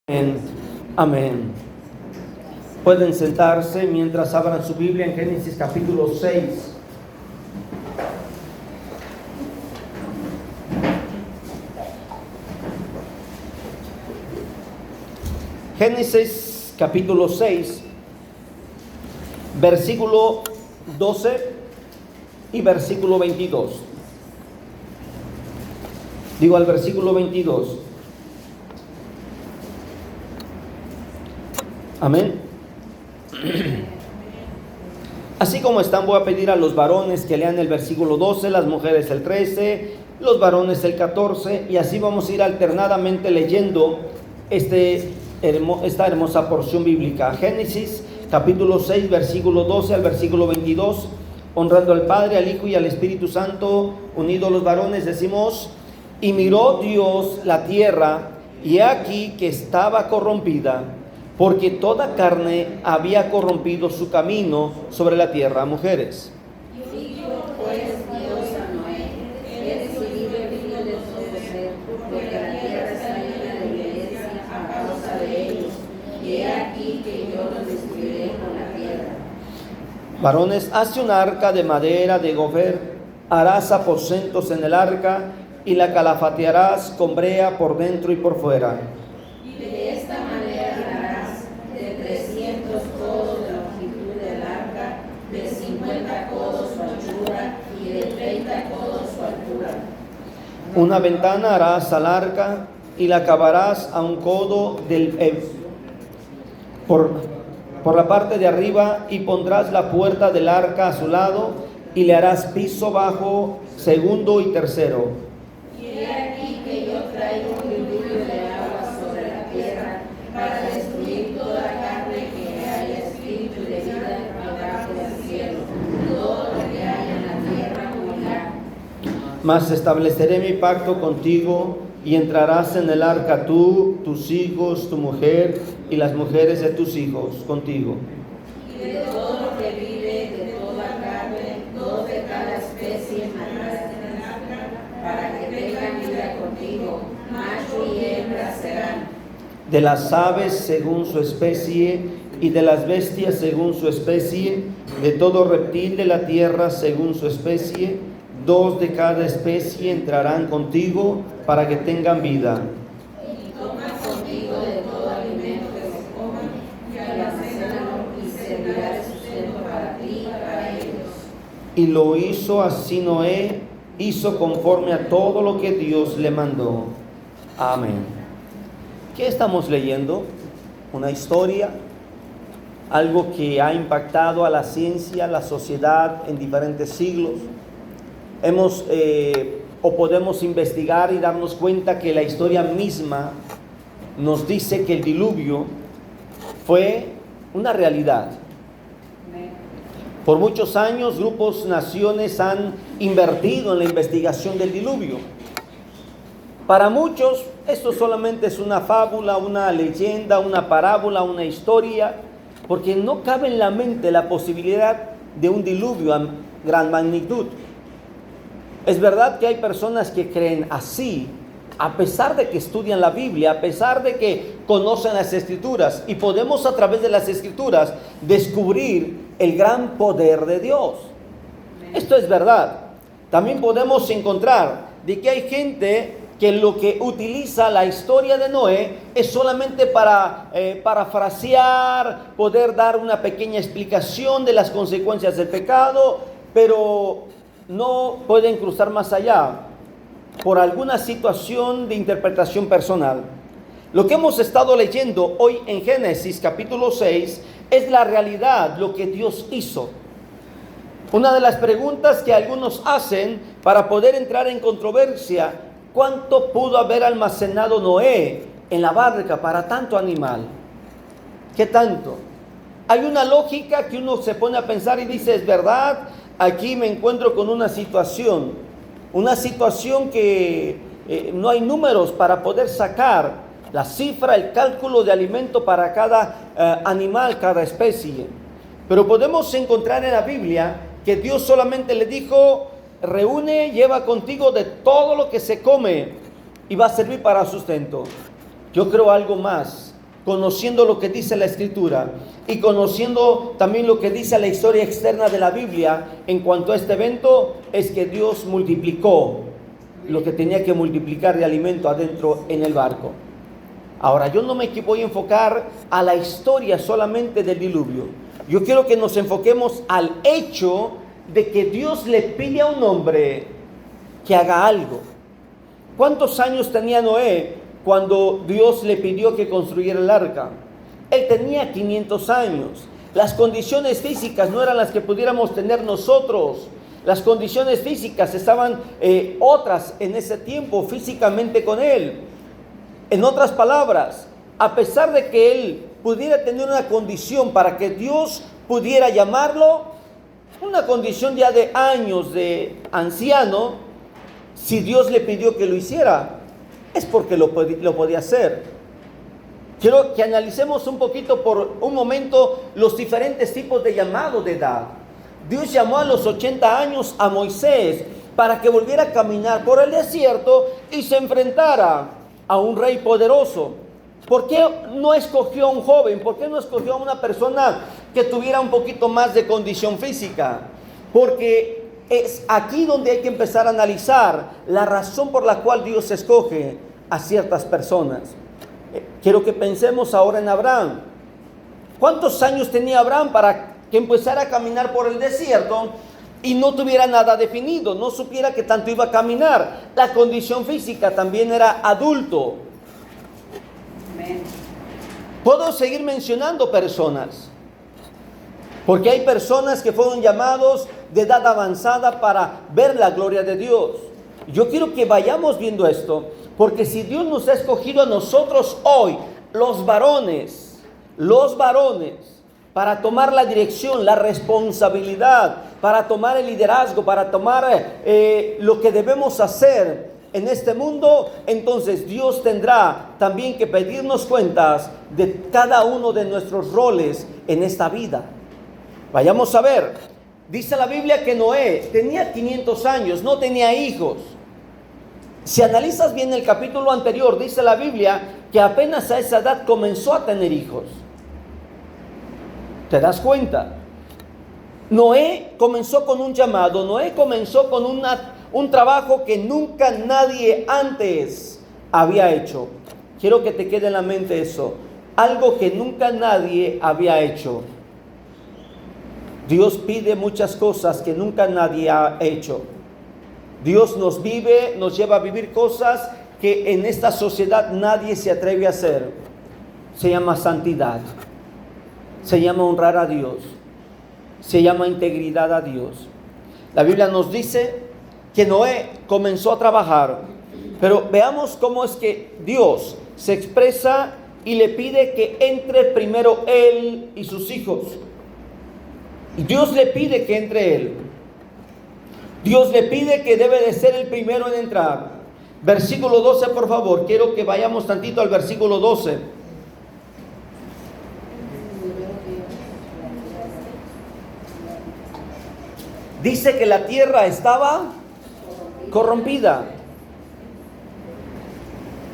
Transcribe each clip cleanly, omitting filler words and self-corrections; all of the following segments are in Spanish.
Amén. Amén. Pueden sentarse mientras abran su Biblia en Génesis capítulo 6. Génesis capítulo 6, versículo 12 y versículo 22. Digo al versículo 22. Amén. Así como están, voy a pedir a los varones que lean el versículo 12, las mujeres el 13, los varones el 14, y así vamos a ir alternadamente leyendo esta hermosa porción bíblica. Génesis capítulo 6, versículo 12 al versículo 22, honrando al Padre, al Hijo y al Espíritu Santo, unidos los varones, decimos: y miró Dios la tierra, y he aquí que estaba corrompida, porque toda carne había corrompido su camino sobre la tierra. Mujeres. Y dijo pues Dios a Noé: he decidido el fin de todo ser, porque la tierra está llena de violencia a causa de ellos, y he aquí que yo los destruiré con la tierra. Varones, hace un arca de madera de gofer, harás aposentos en el arca, y la calafatearás con brea por dentro y por fuera. Y de esta manera harás de 300 codos de longitud del arca, de 50 codos su anchura y de 30 codos su altura. Una ventana harás al arca, y la acabarás a un codo por la parte de arriba, y pondrás la puerta del arca a su lado, y le harás piso bajo, segundo y tercero. Y he aquí que yo traigo un diluvio de agua sobre la tierra para destruir toda carne que haya espíritu de vida debajo del cielo. Todo lo que haya en la tierra morirá. Mas estableceré mi pacto contigo, y entrarás en el arca tú, tus hijos, tu mujer y las mujeres de tus hijos contigo. Y de todo lo que vive, de toda carne, dos de cada especie matarás en el arca, para que tengan vida contigo, macho y hembra serán. De las aves según su especie, y de las bestias según su especie, de todo reptil de la tierra según su especie, dos de cada especie entrarán contigo para que tengan vida. Y toma contigo de todo alimento que se coman, y almacenalo, y servirá de sustento para ti y para ellos. Y lo hizo así Noé, hizo conforme a todo lo que Dios le mandó. Amén. ¿Qué estamos leyendo? Una historia, algo que ha impactado a la ciencia, a la sociedad en diferentes siglos. Podemos investigar y darnos cuenta que la historia misma nos dice que el diluvio fue una realidad. Por muchos años, grupos, naciones han invertido en la investigación del diluvio. Para muchos, esto solamente es una fábula, una leyenda, una parábola, una historia, porque no cabe en la mente la posibilidad de un diluvio a gran magnitud. Es verdad que hay personas que creen así, a pesar de que estudian la Biblia, a pesar de que conocen las Escrituras, y podemos a través de las Escrituras descubrir el gran poder de Dios. Esto es verdad. También podemos encontrar de que hay gente que lo que utiliza la historia de Noé es solamente para parafrasear, poder dar una pequeña explicación de las consecuencias del pecado, pero no pueden cruzar más allá por alguna situación de interpretación personal. Lo que hemos estado leyendo hoy en Génesis capítulo 6 es la realidad, lo que Dios hizo. Una de las preguntas que algunos hacen para poder entrar en controversia: ¿cuánto pudo haber almacenado Noé en la barca para tanto animal? ¿Qué tanto? Hay una lógica que uno se pone a pensar y dice: es verdad, aquí me encuentro con una situación que no hay números para poder sacar la cifra, el cálculo de alimento para cada animal, cada especie. Pero podemos encontrar en la Biblia que Dios solamente le dijo: reúne, lleva contigo de todo lo que se come y va a servir para sustento. Yo creo algo más. conociendo lo que dice la Escritura y conociendo también lo que dice la historia externa de la Biblia en cuanto a este evento, es que Dios multiplicó lo que tenía que multiplicar de alimento adentro en el barco. Ahora, yo no me voy a enfocar a la historia solamente del diluvio. Yo quiero que nos enfoquemos al hecho de que Dios le pide a un hombre que haga algo. ¿Cuántos años tenía Noé cuando Dios le pidió que construyera el arca? Él tenía 500 años. Las condiciones físicas no eran las que pudiéramos tener nosotros. Las condiciones físicas estaban otras en ese tiempo físicamente con él. En otras palabras, a pesar de que él pudiera tener una condición para que Dios pudiera llamarlo, una condición ya de años de anciano, si Dios le pidió que lo hiciera, es porque lo podía hacer. Quiero que analicemos un poquito por un momento los diferentes tipos de llamado de edad. Dios llamó a los 80 años a Moisés para que volviera a caminar por el desierto y se enfrentara a un rey poderoso. ¿Por qué no escogió a un joven? ¿Por qué no escogió a una persona que tuviera un poquito más de condición física? Porque es aquí donde hay que empezar a analizar la razón por la cual Dios escoge a ciertas personas. Quiero que pensemos ahora en Abraham. ¿Cuántos años tenía Abraham para que empezara a caminar por el desierto y no tuviera nada definido, no supiera que tanto iba a caminar? La condición física también era adulto. Amén. Puedo seguir mencionando personas, porque hay personas que fueron llamados de edad avanzada para ver la gloria de Dios. Yo quiero que vayamos viendo esto, porque si Dios nos ha escogido a nosotros hoy, los varones, para tomar la dirección, la responsabilidad, para tomar el liderazgo, para tomar lo que debemos hacer en este mundo, entonces Dios tendrá también que pedirnos cuentas de cada uno de nuestros roles en esta vida. Vayamos a ver, dice la Biblia que Noé tenía 500 años, no tenía hijos. Si analizas bien el capítulo anterior, dice la Biblia que apenas a esa edad comenzó a tener hijos. ¿Te das cuenta? Noé comenzó con un llamado, Noé comenzó con un trabajo que nunca nadie antes había hecho. Quiero que te quede en la mente eso, algo que nunca nadie había hecho. Dios pide muchas cosas que nunca nadie ha hecho. Dios nos lleva a vivir cosas que en esta sociedad nadie se atreve a hacer. Se llama santidad, se llama honrar a Dios, se llama integridad a Dios. La Biblia nos dice que Noé comenzó a trabajar, pero veamos cómo es que Dios se expresa y le pide que entre primero él y sus hijos. Y Dios le pide que entre él. Dios le pide que debe de ser el primero en entrar. Versículo 12, por favor. Quiero que vayamos tantito al versículo 12. Dice que la tierra estaba corrompida.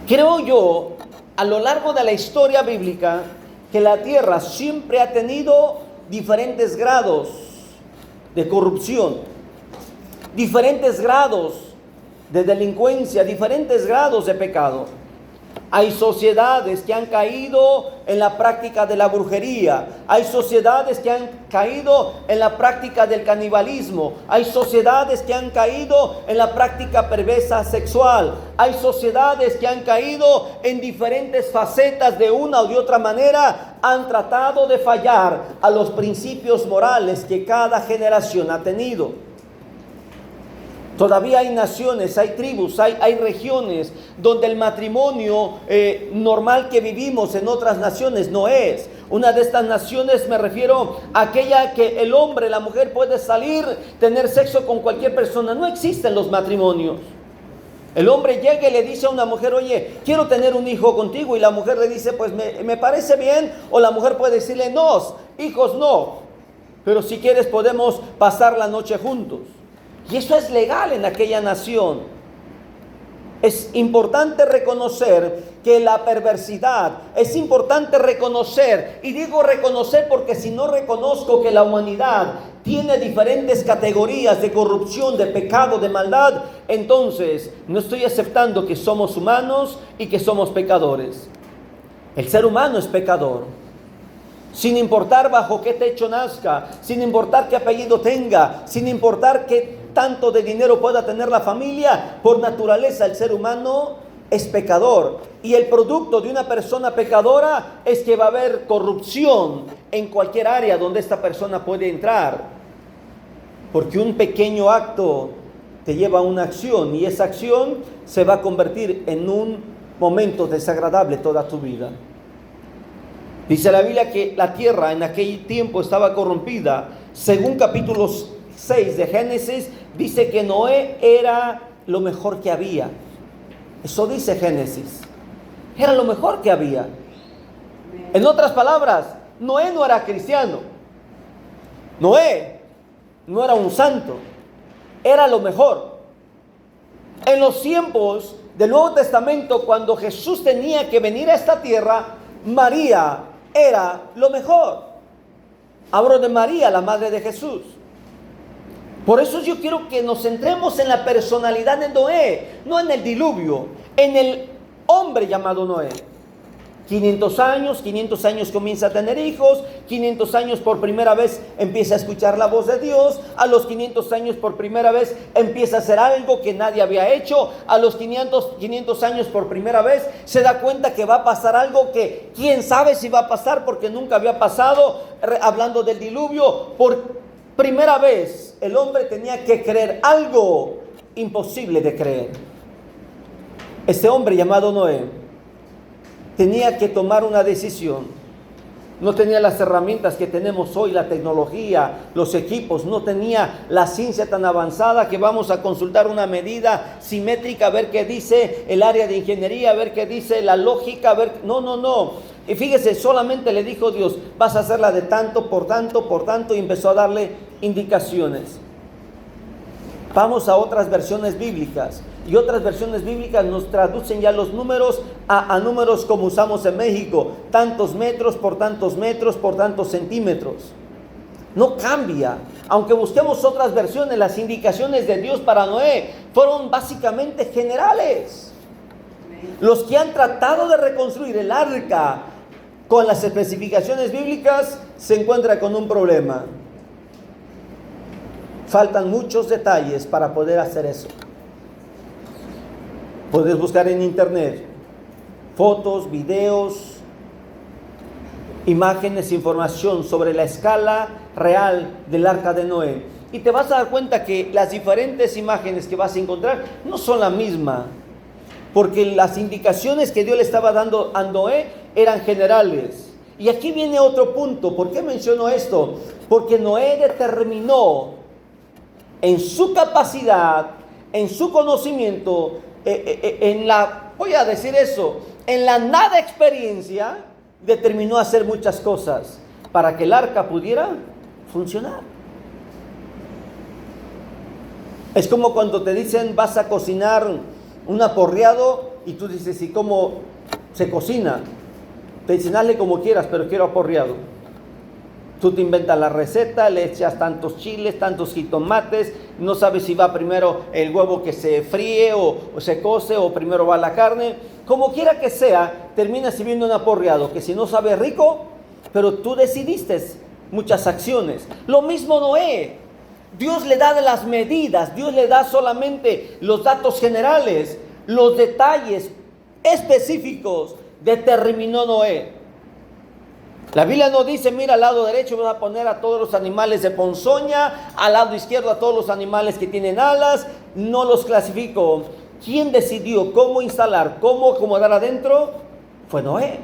Creo yo, a lo largo de la historia bíblica, que la tierra siempre ha tenido diferentes grados de corrupción, diferentes grados de delincuencia, diferentes grados de pecado. Hay sociedades que han caído en la práctica de la brujería. Hay sociedades que han caído en la práctica del canibalismo. Hay sociedades que han caído en la práctica perversa sexual. Hay sociedades que han caído en diferentes facetas de una o de otra manera. Han tratado de fallar a los principios morales que cada generación ha tenido. Todavía hay naciones, hay tribus, hay regiones donde el matrimonio normal que vivimos en otras naciones no es. Una de estas naciones me refiero a aquella que el hombre, la mujer puede salir, tener sexo con cualquier persona. No existen los matrimonios. El hombre llega y le dice a una mujer, oye, quiero tener un hijo contigo. Y la mujer le dice, pues me parece bien. O la mujer puede decirle, no, hijos no. Pero si quieres podemos pasar la noche juntos. Y eso es legal en aquella nación. Es importante reconocer que la perversidad, es importante reconocer, y digo reconocer porque si no reconozco que la humanidad tiene diferentes categorías de corrupción, de pecado, de maldad, entonces no estoy aceptando que somos humanos y que somos pecadores. El ser humano es pecador. Sin importar bajo qué techo nazca, sin importar qué apellido tenga, sin importar qué tanto de dinero pueda tener la familia, por naturaleza el ser humano es pecador. Y el producto de una persona pecadora es que va a haber corrupción en cualquier área donde esta persona puede entrar. Porque un pequeño acto te lleva a una acción y esa acción se va a convertir en un momento desagradable toda tu vida. Dice la Biblia que la tierra en aquel tiempo estaba corrompida. Según capítulo 6 de Génesis, dice que Noé era lo mejor que había. Eso dice Génesis. Era lo mejor que había. En otras palabras, Noé no era cristiano. Noé no era un santo. Era lo mejor. En los tiempos del Nuevo Testamento, cuando Jesús tenía que venir a esta tierra, María era lo mejor. Hablo de María, la madre de Jesús. Por eso yo quiero que nos centremos en la personalidad de Noé, no en el diluvio, en el hombre llamado Noé. 500 años comienza a tener hijos, 500 años por primera vez empieza a escuchar la voz de Dios, a los 500 años por primera vez empieza a hacer algo que nadie había hecho, a los 500 años por primera vez se da cuenta que va a pasar algo que quién sabe si va a pasar porque nunca había pasado, hablando del diluvio, por primera vez el hombre tenía que creer algo imposible de creer. Este hombre llamado Noé tenía que tomar una decisión. No tenía las herramientas que tenemos hoy, la tecnología, los equipos, no tenía la ciencia tan avanzada que vamos a consultar una medida simétrica, a ver qué dice el área de ingeniería, a ver qué dice la lógica, a ver... No. Y fíjese, solamente le dijo Dios, vas a hacerla de tanto, por tanto, y empezó a darle indicaciones. Vamos a otras versiones bíblicas. Y otras versiones bíblicas nos traducen ya los números a números como usamos en México. Tantos metros, por tantos centímetros. No cambia. Aunque busquemos otras versiones, las indicaciones de Dios para Noé fueron básicamente generales. Los que han tratado de reconstruir el arca con las especificaciones bíblicas se encuentran con un problema. Faltan muchos detalles para poder hacer eso. Puedes buscar en internet fotos, videos, imágenes, información sobre la escala real del arca de Noé. Y te vas a dar cuenta que las diferentes imágenes que vas a encontrar no son la misma. Porque las indicaciones que Dios le estaba dando a Noé eran generales. Y aquí viene otro punto. ¿Por qué menciono esto? Porque Noé determinó en su capacidad, en su conocimiento, en la nada experiencia, determinó hacer muchas cosas para que el arca pudiera funcionar. Es como cuando te dicen vas a cocinar un aporreado y tú dices, ¿y cómo se cocina? Te dicen, hazle como quieras, pero quiero aporreado. Tú te inventas la receta, le echas tantos chiles, tantos jitomates, no sabes si va primero el huevo que se fríe o se cose o primero va la carne. Como quiera que sea, termina sirviendo un aporreado que si no sabe rico, pero tú decidiste muchas acciones. Lo mismo Noé. Dios le da de las medidas, Dios le da solamente los datos generales, los detalles específicos determinó Noé. La Biblia no dice, mira, al lado derecho vas a poner a todos los animales de ponzoña, al lado izquierdo a todos los animales que tienen alas. No los clasificó. ¿Quién decidió cómo instalar, cómo acomodar adentro? Fue Noé.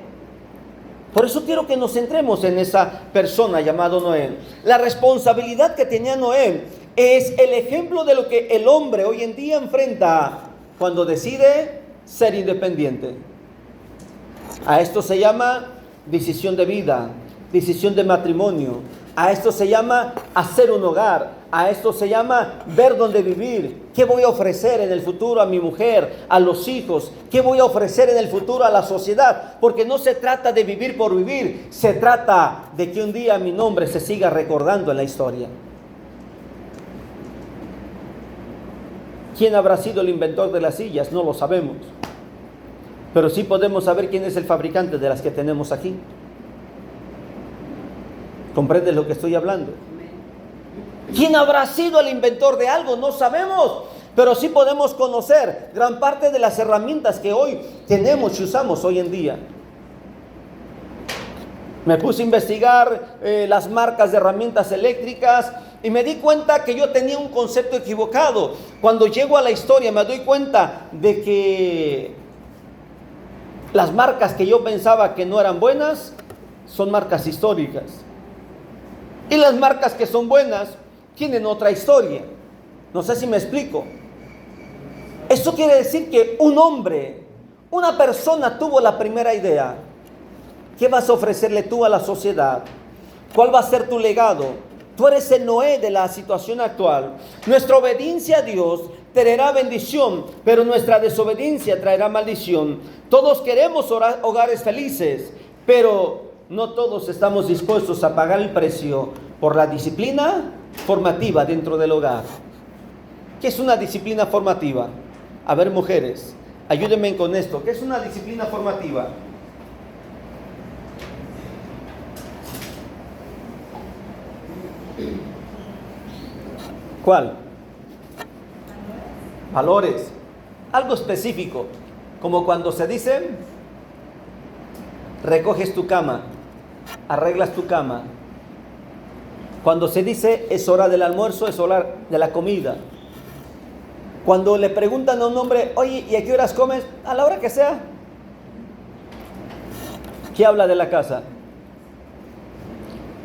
Por eso quiero que nos centremos en esa persona llamada Noé. La responsabilidad que tenía Noé es el ejemplo de lo que el hombre hoy en día enfrenta cuando decide ser independiente. A esto se llama decisión de vida, decisión de matrimonio. A esto se llama hacer un hogar. A esto se llama ver dónde vivir. ¿Qué voy a ofrecer en el futuro a mi mujer, a los hijos? ¿Qué voy a ofrecer en el futuro a la sociedad? Porque no se trata de vivir por vivir. Se trata de que un día mi nombre se siga recordando en la historia. ¿Quién habrá sido el inventor de las sillas? No lo sabemos. Pero sí podemos saber quién es el fabricante de las que tenemos aquí. ¿Comprendes lo que estoy hablando? ¿Quién habrá sido el inventor de algo? No sabemos, pero sí podemos conocer gran parte de las herramientas que hoy tenemos y usamos hoy en día. Me puse a investigar las marcas de herramientas eléctricas y me di cuenta que yo tenía un concepto equivocado. Cuando llego a la historia me doy cuenta de que las marcas que yo pensaba que no eran buenas son marcas históricas. Y las marcas que son buenas tienen otra historia. No sé si me explico. Esto quiere decir que un hombre, una persona tuvo la primera idea. ¿Qué vas a ofrecerle tú a la sociedad? ¿Cuál va a ser tu legado? Tú eres el Noé de la situación actual. Nuestra obediencia a Dios traerá bendición, pero nuestra desobediencia traerá maldición. Todos queremos hogares felices, pero no todos estamos dispuestos a pagar el precio por la disciplina formativa dentro del hogar. ¿Qué es una disciplina formativa? A ver, mujeres, ayúdenme con esto. ¿Qué es una disciplina formativa? ¿Cuál? Valores. Algo específico, como cuando se dice, recoges tu cama, arreglas tu cama. Cuando se dice, es hora del almuerzo, es hora de la comida. Cuando le preguntan a un hombre, oye, ¿y a qué horas comes? A la hora que sea. ¿Qué habla de la casa?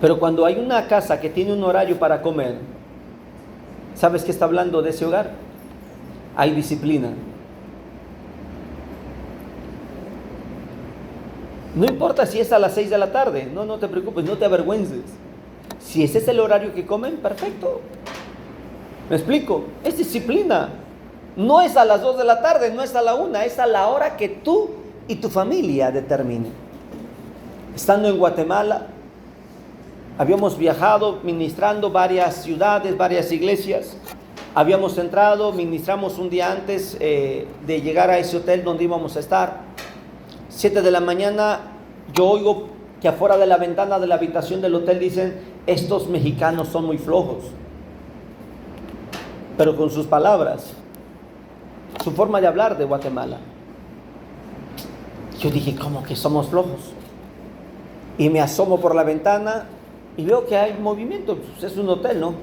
Pero cuando hay una casa que tiene un horario para comer, ¿sabes qué está hablando de ese hogar? Hay disciplina. No importa si es a las 6 de la tarde, no te preocupes, no te avergüences. Si ese es el horario que comen, perfecto. ¿Me explico? Es disciplina. No es a las 2 de la tarde, no es a la 1, es a la hora que tú y tu familia determinen. Estando en Guatemala, habíamos viajado ministrando varias ciudades, varias iglesias. Habíamos entrado, ministramos un día antes de llegar a ese hotel donde íbamos a estar. 7 de la mañana, yo oigo que afuera de la ventana de la habitación del hotel dicen, estos mexicanos son muy flojos. Pero con sus palabras, su forma de hablar de Guatemala. Yo dije, ¿cómo que somos flojos? Y me asomo por la ventana y veo que hay movimiento. Pues es un hotel, ¿no?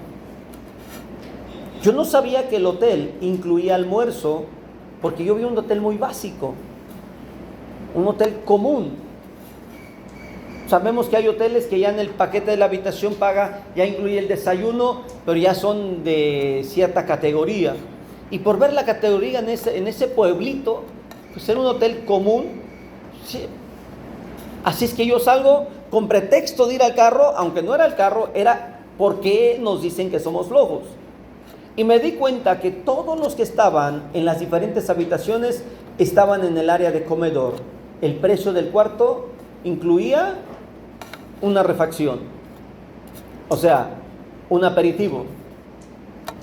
Yo no sabía que el hotel incluía almuerzo, porque yo vi un hotel muy básico, un hotel común. Sabemos que hay hoteles que ya en el paquete de la habitación paga, ya incluye el desayuno, pero ya son de cierta categoría. Y por ver la categoría en ese pueblito, pues era un hotel común. Sí. Así es que yo salgo con pretexto de ir al carro, aunque no era el carro, era porque nos dicen que somos flojos. Y me di cuenta que todos los que estaban en las diferentes habitaciones estaban en el área de comedor. El precio del cuarto incluía una refacción, o sea, un aperitivo.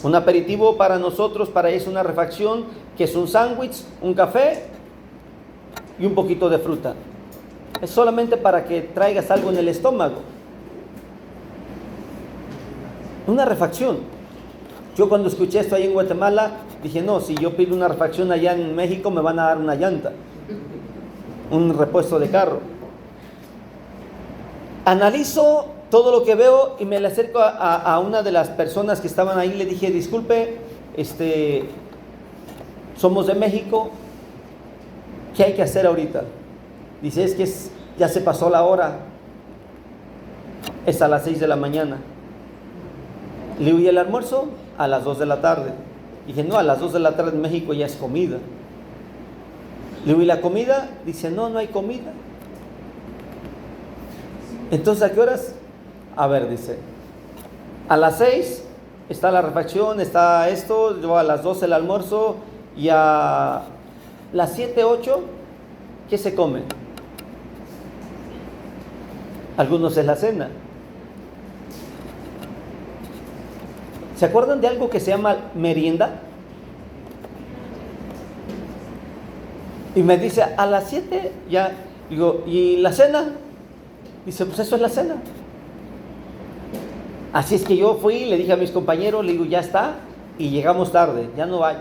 Un aperitivo para nosotros, para ellos una refacción, que es un sándwich, un café y un poquito de fruta. Es solamente para que traigas algo en el estómago. Una refacción. Yo cuando escuché esto ahí en Guatemala, dije, no, si yo pido una refacción allá en México, me van a dar una llanta, un repuesto de carro. Analizo todo lo que veo y me le acerco a una de las personas que estaban ahí. Le dije, disculpe, somos de México, ¿qué hay que hacer ahorita? Dice, es que ya se pasó la hora, es a las 6 de la mañana. Le digo, ¿y el almuerzo? A las 2 de la tarde. Dije, no, a las 2 de la tarde en México ya es comida. Le digo, ¿y la comida? Dice, no hay comida. Entonces, ¿a qué horas? A ver, dice, A las 6 está la refacción, está esto, luego a las 12 el almuerzo y a las 7, 8, ¿qué se come? Algunos es la cena. ¿Se acuerdan de algo que se llama merienda? Y me dice, a las 7 ya, digo, ¿y la cena? Dice, pues eso es la cena. Así es que yo fui, le dije a mis compañeros, le digo, ya está, y llegamos tarde, ya no hay.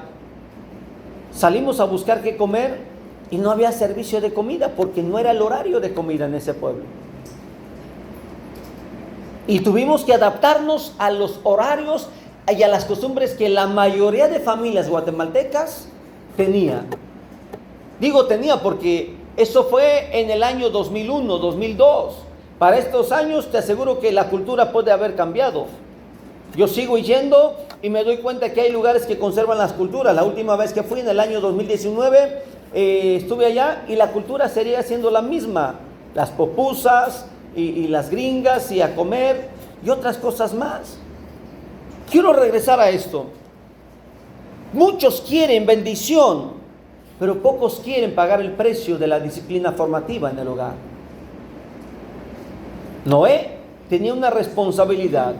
Salimos a buscar qué comer y no había servicio de comida porque no era el horario de comida en ese pueblo. Y tuvimos que adaptarnos a los horarios y a las costumbres que la mayoría de familias guatemaltecas tenía. Digo tenía porque eso fue en el año 2001, 2002. Para estos años te aseguro que la cultura puede haber cambiado. Yo sigo yendo y me doy cuenta que hay lugares que conservan las culturas. La última vez que fui, en el año 2019, estuve allá y la cultura seguía siendo la misma. Las popusas y las gringas y a comer y otras cosas más. Quiero regresar a esto. Muchos quieren bendición, pero pocos quieren pagar el precio de la disciplina formativa en el hogar. Noé tenía una responsabilidad: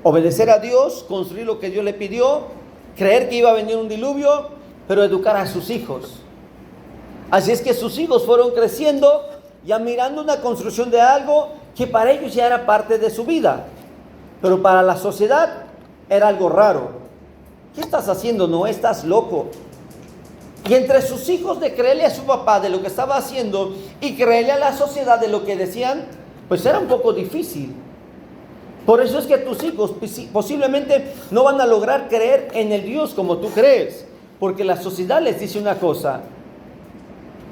obedecer a Dios, construir lo que Dios le pidió, creer que iba a venir un diluvio, pero educar a sus hijos. Así es que sus hijos fueron creciendo, ya mirando una construcción de algo que para ellos ya era parte de su vida, pero para la sociedad era algo raro. ¿Qué estás haciendo, Noé? Estás loco. Y entre sus hijos, de creerle a su papá de lo que estaba haciendo y creerle a la sociedad de lo que decían, pues era un poco difícil. Por eso es que tus hijos posiblemente no van a lograr creer en el Dios como tú crees, porque la sociedad les dice una cosa,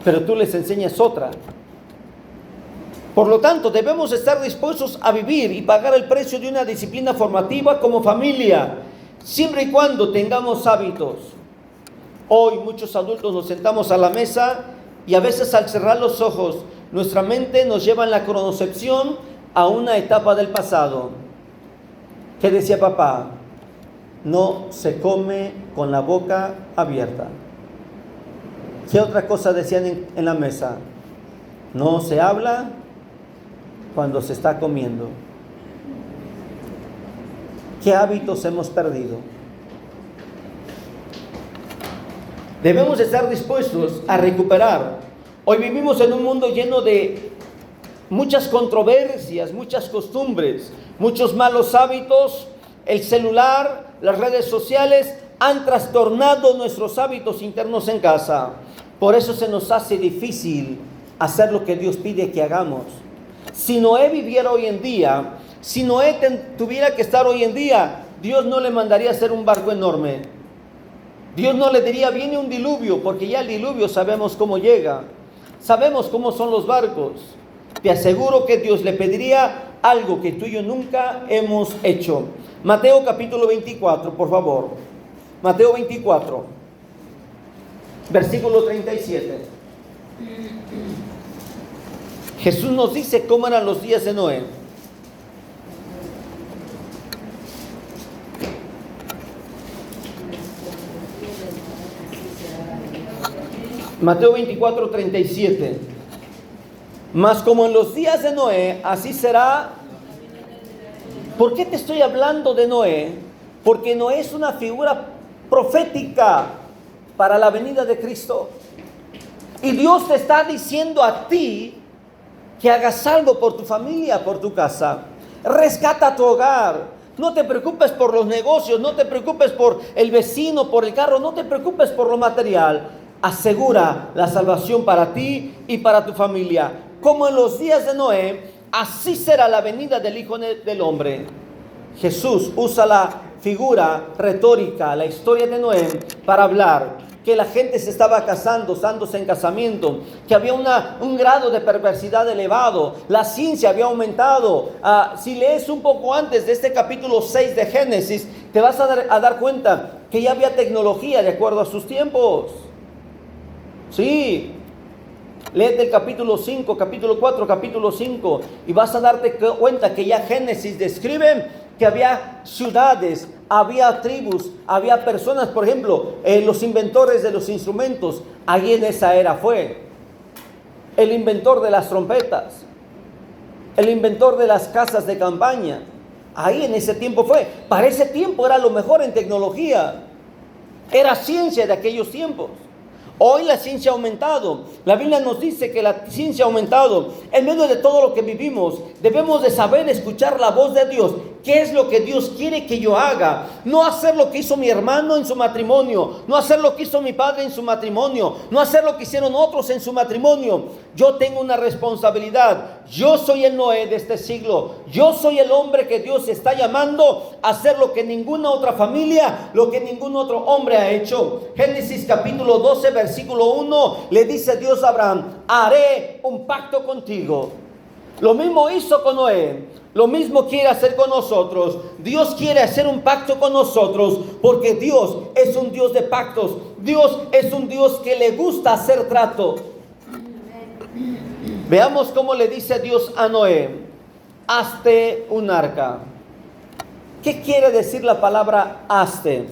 pero tú les enseñas otra. Por lo tanto, debemos estar dispuestos a vivir y pagar el precio de una disciplina formativa como familia, siempre y cuando tengamos hábitos. Hoy muchos adultos nos sentamos a la mesa y a veces al cerrar los ojos, nuestra mente nos lleva en la cronocepción a una etapa del pasado. ¿Qué decía papá? No se come con la boca abierta. ¿Qué otra cosa decían en la mesa? No se habla cuando se está comiendo. ¿Qué hábitos hemos perdido? Debemos estar dispuestos a recuperar. Hoy vivimos en un mundo lleno de muchas controversias, muchas costumbres, muchos malos hábitos. El celular, las redes sociales han trastornado nuestros hábitos internos en casa. Por eso se nos hace difícil hacer lo que Dios pide que hagamos. Si Noé viviera hoy en día, si Noé tuviera que estar hoy en día, Dios no le mandaría hacer un barco enorme. Dios no le diría, viene un diluvio, porque ya el diluvio sabemos cómo llega. Sabemos cómo son los barcos. Te aseguro que Dios le pediría algo que tú y yo nunca hemos hecho. Mateo capítulo 24, por favor. Mateo 24, versículo 37. Jesús nos dice cómo eran los días de Noé. Mateo 24, 37. Mas como en los días de Noé, así será. ¿Por qué te estoy hablando de Noé? Porque Noé es una figura profética para la venida de Cristo. Y Dios te está diciendo a ti que hagas algo por tu familia, por tu casa. Rescata tu hogar. No te preocupes por los negocios, no te preocupes por el vecino, por el carro, no te preocupes por lo material. Asegura la salvación para ti y para tu familia. Como en los días de Noé, así será la venida del Hijo del Hombre. Jesús usa la figura retórica, la historia de Noé, para hablar que la gente se estaba casando, dándose en casamiento, que había un grado de perversidad elevado, la ciencia había aumentado. Si lees un poco antes de este capítulo 6 de Génesis, te vas a dar cuenta que ya había tecnología de acuerdo a sus tiempos. Sí, léete el capítulo 5, capítulo 4, capítulo 5 y vas a darte cuenta que ya Génesis describe que había ciudades, había tribus, había personas, por ejemplo, los inventores de los instrumentos, ahí en esa era fue. El inventor de las trompetas, el inventor de las casas de campaña, ahí en ese tiempo fue. Para ese tiempo era lo mejor en tecnología, era ciencia de aquellos tiempos. Hoy la ciencia ha aumentado. La Biblia nos dice que la ciencia ha aumentado. En medio de todo lo que vivimos, debemos de saber escuchar la voz de Dios. ¿Qué es lo que Dios quiere que yo haga? No hacer lo que hizo mi hermano en su matrimonio. No hacer lo que hizo mi padre en su matrimonio. No hacer lo que hicieron otros en su matrimonio. Yo tengo una responsabilidad. Yo soy el Noé de este siglo. Yo soy el hombre que Dios está llamando a hacer lo que ninguna otra familia, lo que ningún otro hombre ha hecho. Génesis capítulo 12, versículo 1, le dice Dios a Abraham: haré un pacto contigo. Lo mismo hizo con Noé. Lo mismo quiere hacer con nosotros. Dios quiere hacer un pacto con nosotros porque Dios es un Dios de pactos. Dios es un Dios que le gusta hacer trato. Veamos cómo le dice Dios a Noé: hazte un arca. ¿Qué quiere decir la palabra hazte?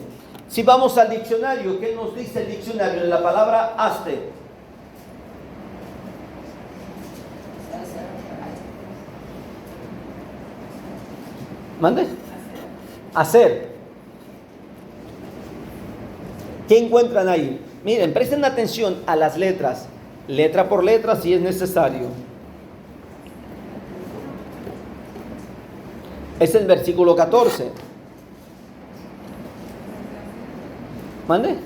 Si vamos al diccionario, ¿qué nos dice el diccionario de la palabra hazte? ¿Mande? Hacer. ¿Qué encuentran ahí? Miren, presten atención a las letras, letra por letra si es necesario. Es el versículo 14. ¿Mande?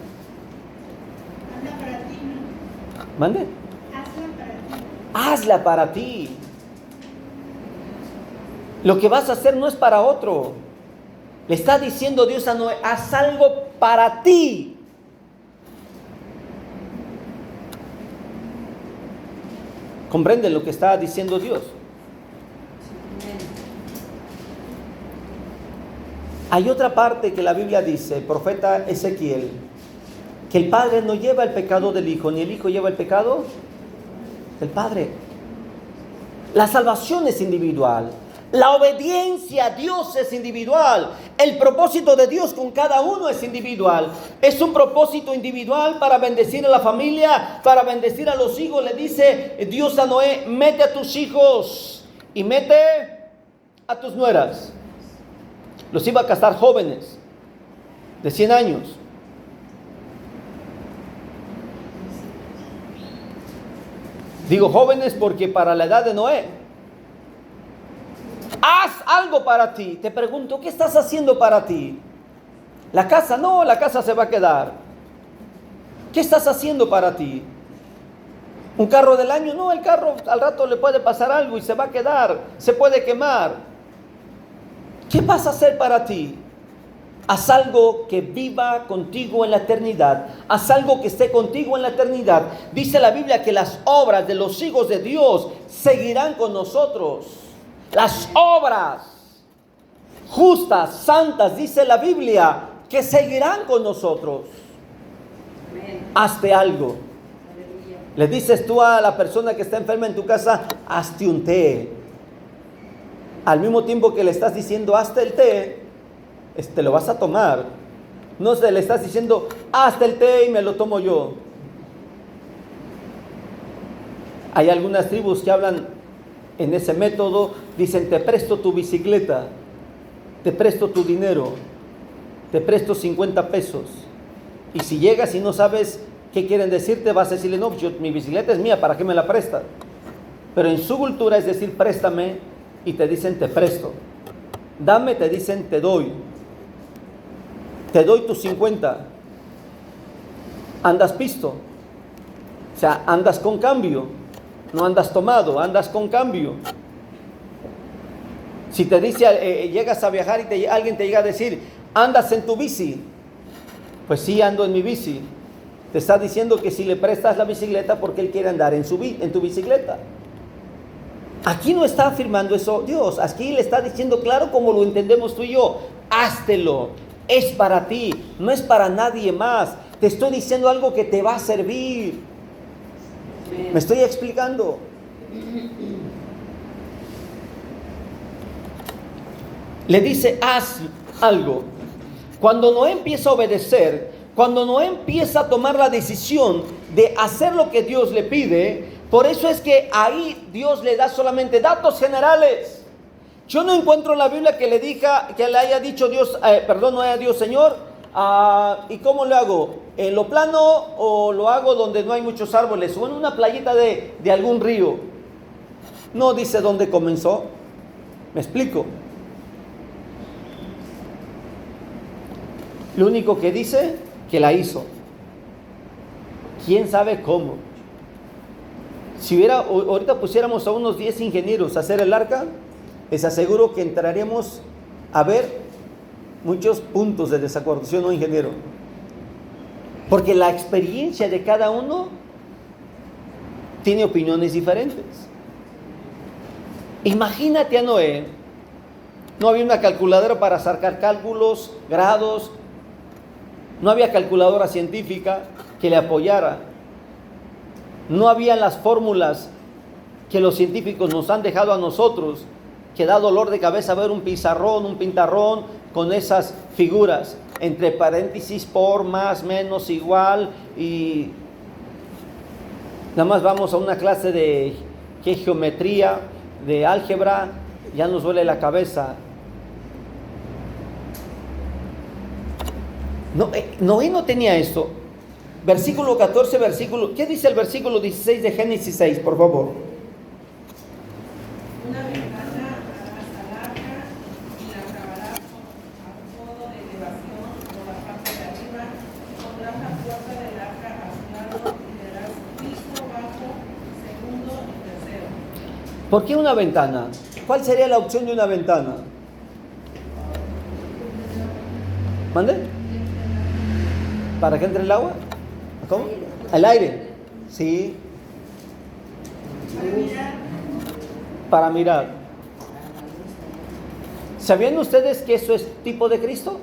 ¿Mande? Hazla para ti. Lo que vas a hacer no es para otro. Le está diciendo Dios a Noé: haz algo para ti. ¿Comprenden lo que está diciendo Dios? Hay otra parte que la Biblia dice, el profeta Ezequiel, que el padre no lleva el pecado del hijo, ni el hijo lleva el pecado del padre. La salvación es individual. La obediencia a Dios es individual. El propósito de Dios con cada uno es individual. Es un propósito individual para bendecir a la familia, para bendecir a los hijos. Le dice Dios a Noé: mete a tus hijos y mete a tus nueras. Los iba a casar jóvenes de 100 años. Digo jóvenes porque para la edad de Noé. Haz algo para ti. Te pregunto, ¿qué estás haciendo para ti? La casa, no, la casa se va a quedar. ¿Qué estás haciendo para ti? ¿Un carro del año? No, el carro al rato le puede pasar algo y se va a quedar, se puede quemar. ¿Qué vas a hacer para ti? Haz algo que viva contigo en la eternidad. Haz algo que esté contigo en la eternidad. Dice la Biblia que las obras de los hijos de Dios seguirán con nosotros. Las obras justas, santas, dice la Biblia, que seguirán con nosotros. Hazte algo. Le dices tú a la persona que está enferma en tu casa: hazte un té. Al mismo tiempo que le estás diciendo hazte el té, lo vas a tomar. No se le estás diciendo hazte el té y me lo tomo yo. Hay algunas tribus que hablan en ese método, dicen: te presto tu bicicleta, te presto tu dinero, te presto 50 pesos. Y si llegas y no sabes qué quieren decirte, vas a decirle: no, mi bicicleta es mía, ¿para qué me la presta? Pero en su cultura es decir préstame, y te dicen te presto. Dame, te dicen te doy. Te doy tus 50. Andas pisto. O sea, andas con cambio. No andas tomado, andas con cambio. Si te dice, llegas a viajar y alguien te llega a decir: andas en tu bici. Pues sí, ando en mi bici. Te está diciendo que si le prestas la bicicleta porque él quiere andar en tu bicicleta. Aquí no está afirmando eso Dios. Aquí le está diciendo claro como lo entendemos tú y yo: háztelo. Es para ti, no es para nadie más. Te estoy diciendo algo que te va a servir. ¿Me estoy explicando? le dice, haz algo. Cuando Noé empieza a obedecer, cuando Noé empieza a tomar la decisión de hacer lo que Dios le pide, por eso es que ahí Dios le da solamente datos generales. Yo no encuentro en la Biblia que le haya dicho Dios, Noé a Dios, Señor, ¿y cómo lo hago? ¿En lo plano o lo hago donde no hay muchos árboles? ¿O en una playita de algún río? No dice dónde comenzó. ¿Me explico? Lo único que dice, que la hizo. ¿Quién sabe cómo? Si ahorita pusiéramos a unos 10 ingenieros a hacer el arca, les aseguro que entraríamos a ver muchos puntos de desacuerdo, ¿sí o no, ingeniero? Porque la experiencia de cada uno tiene opiniones diferentes. Imagínate a Noé, no había una calculadora para sacar cálculos, grados, no había calculadora científica que le apoyara, no había las fórmulas que los científicos nos han dejado a nosotros, que da dolor de cabeza ver un pizarrón, un pintarrón con esas figuras, entre paréntesis, por, más, menos, igual, y nada más vamos a una clase de geometría, de álgebra, ya nos duele la cabeza. Noé no tenía esto. Versículo 14, ¿qué dice el versículo 16 de Génesis 6, por favor? Una ventana harás al arca y la acabarás a modo de elevación por la parte de arriba, y pondrás la puerta del arca a su lado y le darás piso, bajo, segundo y tercero. ¿Por qué una ventana? ¿Cuál sería la opción de una ventana? ¿Mande? ¿Para que entre el agua? ¿Cómo? El aire. Sí. Para mirar. ¿Sabían ustedes que eso es tipo de Cristo?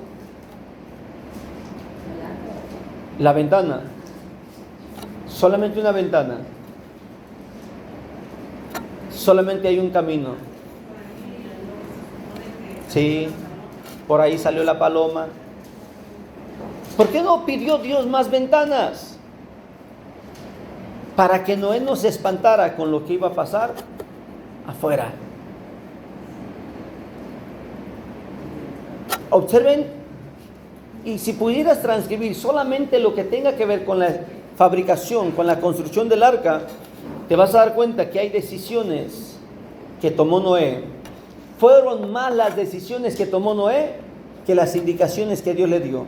La ventana. Solamente una ventana. Solamente hay un camino. Sí. Por ahí salió la paloma. ¿Por qué no pidió Dios más ventanas? Para que Noé no se espantara con lo que iba a pasar afuera. Observen, y si pudieras transcribir solamente lo que tenga que ver con la fabricación, con la construcción del arca, te vas a dar cuenta que hay decisiones que tomó Noé. Fueron más las decisiones que tomó Noé que las indicaciones que Dios le dio.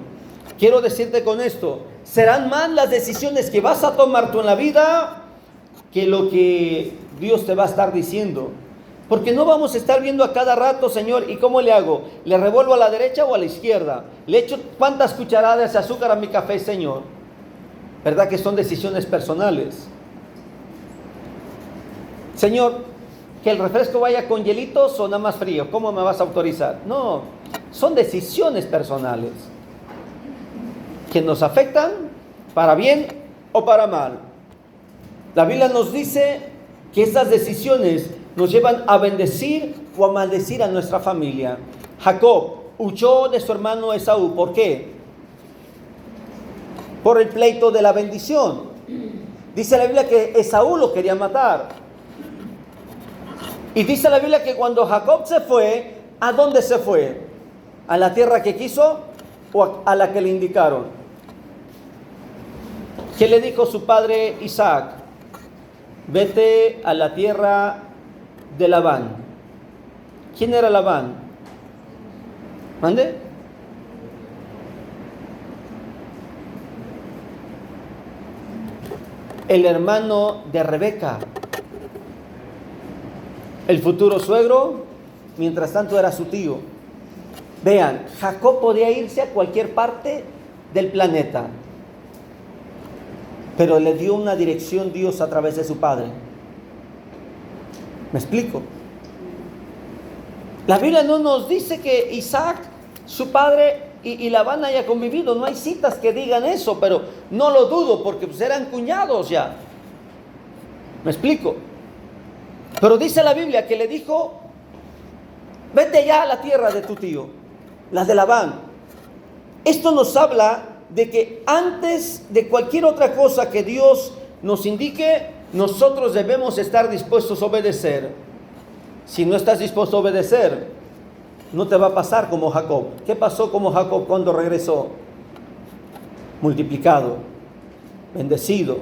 Quiero decirte con esto, serán más las decisiones que vas a tomar tú en la vida que lo que Dios te va a estar diciendo. Porque no vamos a estar viendo a cada rato, Señor, ¿y cómo le hago? ¿Le revuelvo a la derecha o a la izquierda? ¿Le echo cuántas cucharadas de azúcar a mi café, Señor? ¿Verdad que son decisiones personales? Señor, ¿que el refresco vaya con hielitos o nada más frío? ¿Cómo me vas a autorizar? No, son decisiones personales que nos afectan para bien o para mal. La Biblia nos dice que estas decisiones nos llevan a bendecir o a maldecir a nuestra familia. Jacob huyó de su hermano Esaú. ¿Por qué? Por el pleito de la bendición. Dice la Biblia que Esaú lo quería matar. Y dice la Biblia que cuando Jacob se fue, ¿a dónde se fue? ¿A la tierra que quiso o a la que le indicaron? ¿Qué le dijo su padre Isaac? Vete a la tierra de Labán. ¿Quién era Labán? ¿Mande? El hermano de Rebeca. El futuro suegro, mientras tanto era su tío. Vean, Jacob podía irse a cualquier parte del planeta, pero le dio una dirección Dios a través de su padre. ¿Me explico? La Biblia no nos dice que Isaac, su padre, y Labán haya convivido. No hay citas que digan eso, pero no lo dudo porque pues eran cuñados ya. ¿Me explico? Pero dice la Biblia que le dijo, Vete ya a la tierra de tu tío, la de Labán. Esto nos habla de que antes de cualquier otra cosa que Dios nos indique, nosotros debemos estar dispuestos a obedecer. Si no estás dispuesto a obedecer, no te va a pasar como Jacob. ¿Qué pasó como Jacob cuando regresó? Multiplicado, bendecido.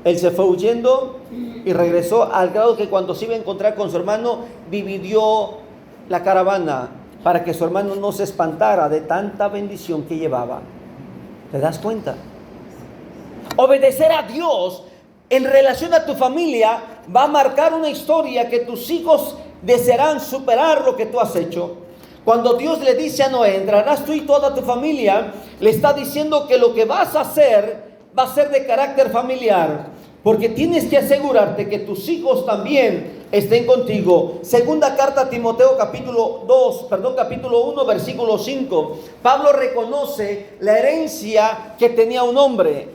Él se fue huyendo y regresó al grado que cuando se iba a encontrar con su hermano, dividió la caravana para que su hermano no se espantara de tanta bendición que llevaba. ¿Te das cuenta? Obedecer a Dios en relación a tu familia va a marcar una historia que tus hijos desearán superar lo que tú has hecho. Cuando Dios le dice a Noé, entrarás tú y toda tu familia, le está diciendo que lo que vas a hacer va a ser de carácter familiar, porque tienes que asegurarte que tus hijos también estén contigo. Segunda carta a Timoteo capítulo 1 versículo 5. Pablo reconoce la herencia que tenía un hombre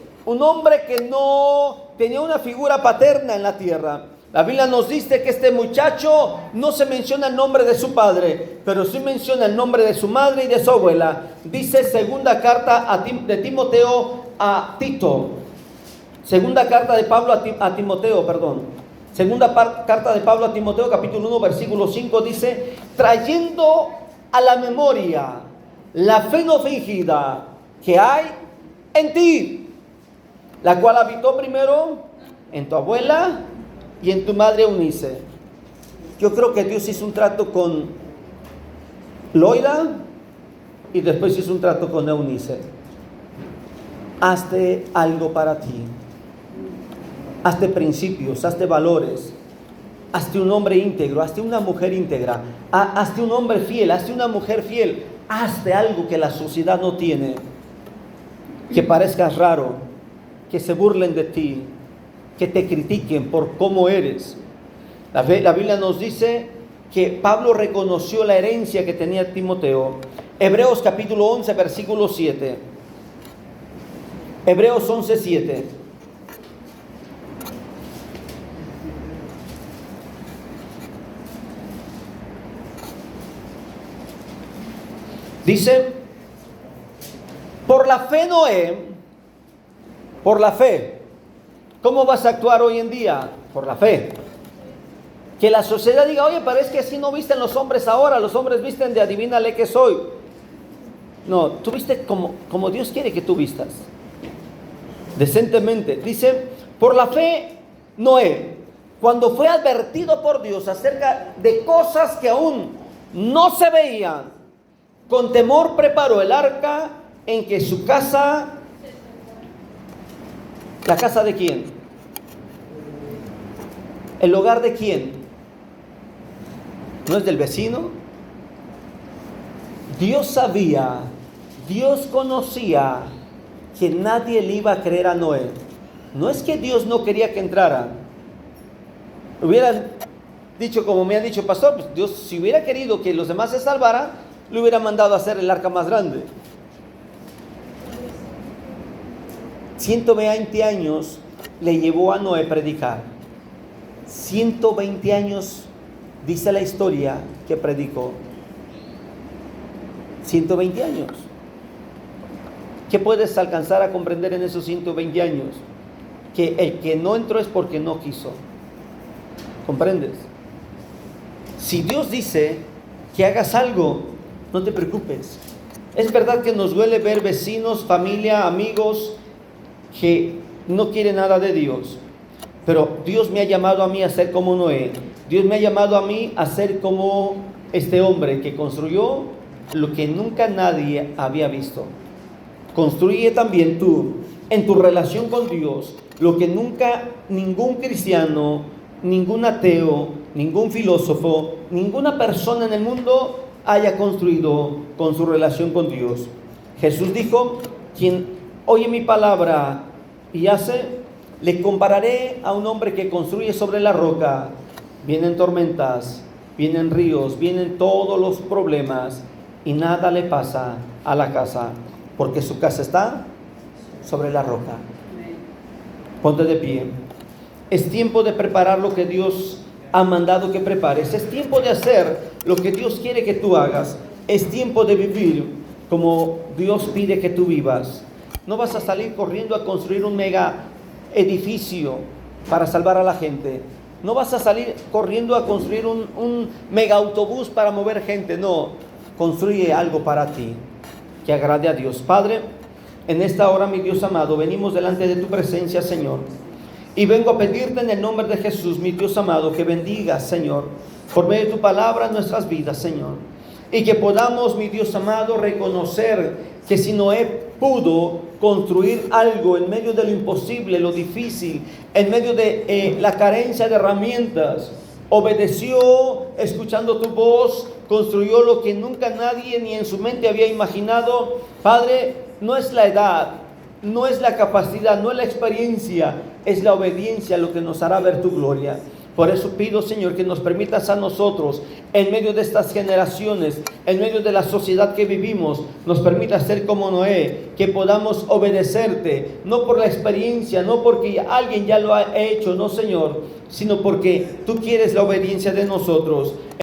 que no tenía una figura paterna en la tierra. La Biblia nos dice que este muchacho no se menciona el nombre de su padre, pero sí menciona el nombre de su madre y de su abuela. Dice segunda carta de Timoteo a Tito. Segunda carta de Pablo a Timoteo, Segunda carta de Pablo a Timoteo, capítulo 1, versículo 5, dice: trayendo a la memoria la fe no fingida que hay en ti, la cual habitó primero en tu abuela y en tu madre Eunice. Yo creo que Dios hizo un trato con Loida y después hizo un trato con Eunice. Hazte algo para ti. Hazte principios, hazte valores, hazte un hombre íntegro, hazte una mujer íntegra, hazte un hombre fiel, hazte una mujer fiel, hazte algo que la sociedad no tiene, que parezcas raro, que se burlen de ti, que te critiquen por cómo eres. La Biblia nos dice que Pablo reconoció la herencia que tenía Timoteo. Hebreos capítulo 11, versículo 7. Hebreos 11, 7. Dice: por la fe Noé, por la fe. ¿Cómo vas a actuar hoy en día? Por la fe. Que la sociedad diga: oye, pero es que así no visten los hombres ahora, los hombres visten de adivínale que soy. No, tú viste como Dios quiere que tú vistas, decentemente. Dice: por la fe Noé, cuando fue advertido por Dios acerca de cosas que aún no se veían, con temor preparó el arca en que su casa... ¿La casa de quién? ¿El hogar de quién? ¿No es del vecino? Dios sabía, Dios conocía que nadie le iba a creer a Noé. No es que Dios no quería que entrara. Hubieran dicho, como me han dicho, pastor, pues Dios, si hubiera querido que los demás se salvaran, le hubiera mandado a hacer el arca más grande. 120 años le llevó a Noé predicar. 120 años, dice la historia, que predicó. 120 años. ¿Qué puedes alcanzar a comprender en esos 120 años? Que el que no entró es porque no quiso. ¿Comprendes? Si Dios dice que hagas algo, no te preocupes. Es verdad que nos duele ver vecinos, familia, amigos que no quieren nada de Dios, pero Dios me ha llamado a mí a ser como Noé. Dios me ha llamado a mí a ser como este hombre que construyó lo que nunca nadie había visto. Construye también tú en tu relación con Dios lo que nunca ningún cristiano, ningún ateo, ningún filósofo, ninguna persona en el mundo haya construido con su relación con Dios. Jesús dijo: quien oye mi palabra y hace, le compararé a un hombre que construye sobre la roca. Vienen tormentas, vienen ríos, vienen todos los problemas y nada le pasa a la casa, porque su casa está sobre la roca. Ponte de pie. Es tiempo de preparar lo que Dios ha mandado que prepares. Es tiempo de hacer lo que Dios quiere que tú hagas. Es tiempo de vivir como Dios pide que tú vivas. No vas a salir corriendo a construir un mega edificio para salvar a la gente. No vas a salir corriendo a construir un mega autobús para mover gente. No, construye algo para ti que agrade a Dios. Padre, en esta hora, mi Dios amado, venimos delante de tu presencia, Señor. Y vengo a pedirte en el nombre de Jesús, mi Dios amado, que bendigas, Señor, por medio de tu palabra nuestras vidas, Señor. Y que podamos, mi Dios amado, reconocer que si Noé pudo construir algo en medio de lo imposible, lo difícil, en medio de la carencia de herramientas, obedeció escuchando tu voz, construyó lo que nunca nadie ni en su mente había imaginado. Padre, no es la edad, no es la capacidad, no es la experiencia, es la obediencia lo que nos hará ver tu gloria. Por eso pido, Señor, que nos permitas a nosotros, en medio de estas generaciones, en medio de la sociedad que vivimos, nos permitas ser como Noé, que podamos obedecerte, no por la experiencia, no porque alguien ya lo ha hecho, no, Señor, sino porque tú quieres la obediencia de nosotros.